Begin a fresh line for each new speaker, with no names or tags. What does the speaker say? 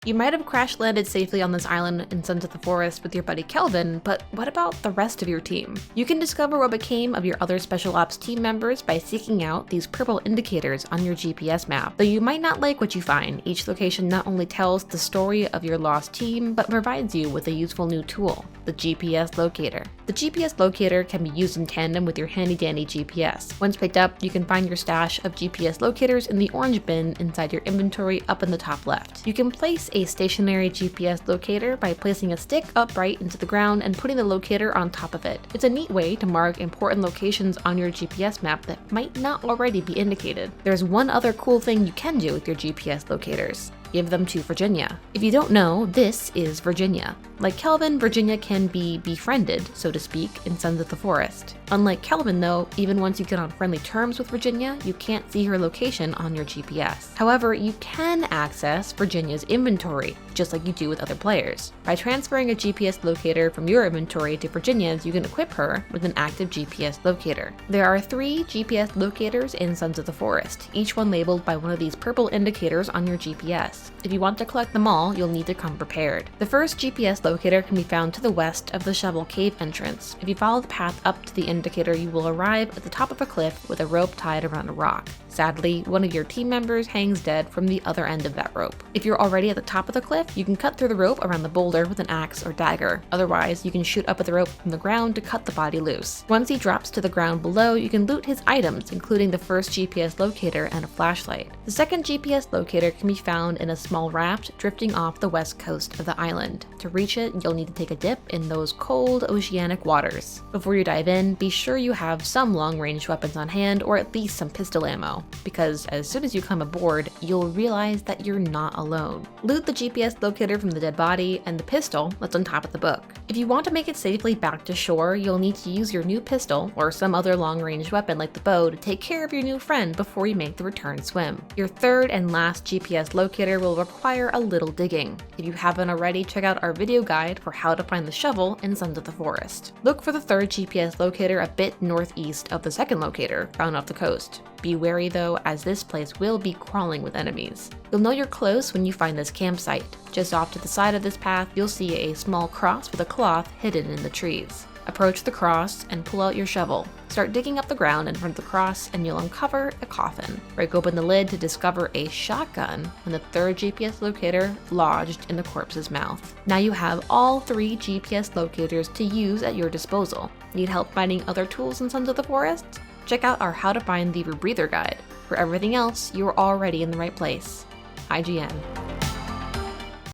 You might have crash landed safely on this island in Sons of the Forest with your buddy Kelvin, but what about the rest of your team? You can discover what became of your other Special Ops team members by seeking out these purple indicators on your GPS map. Though you might not like what you find, each location not only tells the story of your lost team, but provides you with a useful new tool, the GPS Locator. The GPS Locator can be used in tandem with your handy-dandy GPS. Once picked up, you can find your stash of GPS locators in the orange bin inside your inventory up in the top left. You can place a stationary GPS locator by placing a stick upright into the ground and putting the locator on top of it. It's a neat way to mark important locations on your GPS map that might not already be indicated. There's one other cool thing you can do with your GPS locators. Give them to Virginia. If you don't know, this is Virginia. Like Kelvin, Virginia can be befriended, so to speak, in Sons of the Forest. Unlike Kelvin though, even once you get on friendly terms with Virginia, you can't see her location on your GPS. However, you can access Virginia's inventory, just like you do with other players. By transferring a GPS locator from your inventory to Virginia's, you can equip her with an active GPS locator. There are 3 GPS locators in Sons of the Forest, each one labeled by one of these purple indicators on your GPS. If you want to collect them all, you'll need to come prepared. The first GPS locator can be found to the west of the Shovel Cave entrance. If you follow the path up to the indicator, you will arrive at the top of a cliff with a rope tied around a rock. Sadly, one of your team members hangs dead from the other end of that rope. If you're already at the top of the cliff, you can cut through the rope around the boulder with an axe or dagger. Otherwise, you can shoot up at the rope from the ground to cut the body loose. Once he drops to the ground below, you can loot his items, including the first GPS locator and a flashlight. The second GPS locator can be found in a small raft drifting off the west coast of the island. To reach it, you'll need to take a dip in those cold oceanic waters. Before you dive in, be sure you have some long-range weapons on hand or at least some pistol ammo, because as soon as you come aboard, you'll realize that you're not alone. Loot the GPS locator from the dead body and the pistol that's on top of the book. If you want to make it safely back to shore, you'll need to use your new pistol or some other long-range weapon like the bow to take care of your new friend before you make the return swim. Your third and last GPS locator will require a little digging. If you haven't already, check out our video guide for how to find the shovel in Sons of the Forest. Look for the third GPS locator a bit northeast of the second locator, found off the coast. Be wary though, as this place will be crawling with enemies. You'll know you're close when you find this campsite. Just off to the side of this path, you'll see a small cross with a cloth hidden in the trees. Approach the cross and pull out your shovel. Start digging up the ground in front of the cross and you'll uncover a coffin. Break open the lid to discover a shotgun and the third GPS locator lodged in the corpse's mouth. Now you have all 3 GPS locators to use at your disposal. Need help finding other tools in Sons of the Forest? Check out our How to Find the Rebreather guide. For everything else, you're already in the right place. IGN.